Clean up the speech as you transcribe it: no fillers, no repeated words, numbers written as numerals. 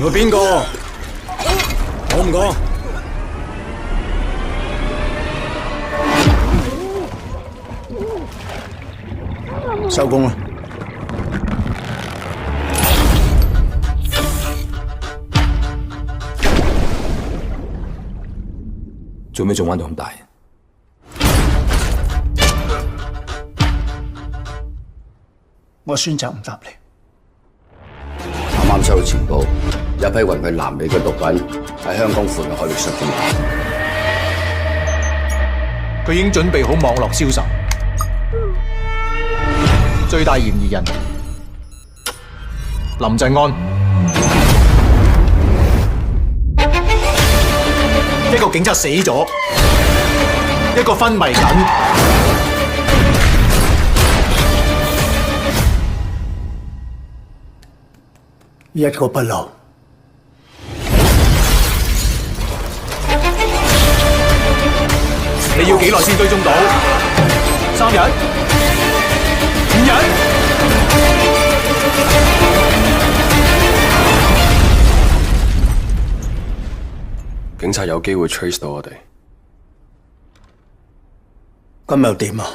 佢邊個？講唔講？收工啦！做咩仲玩到咁大？我選擇唔答你。啱啱收到情報，有一批運去南美嘅毒品喺香港附近海域失蹤。佢已經準備好網絡銷售，最大嫌疑人林振安，一個警察死咗，一個昏迷緊。一個不留。你要幾耐先追蹤到？3日？5日？警察有機會 trace 到我哋。咁又點啊？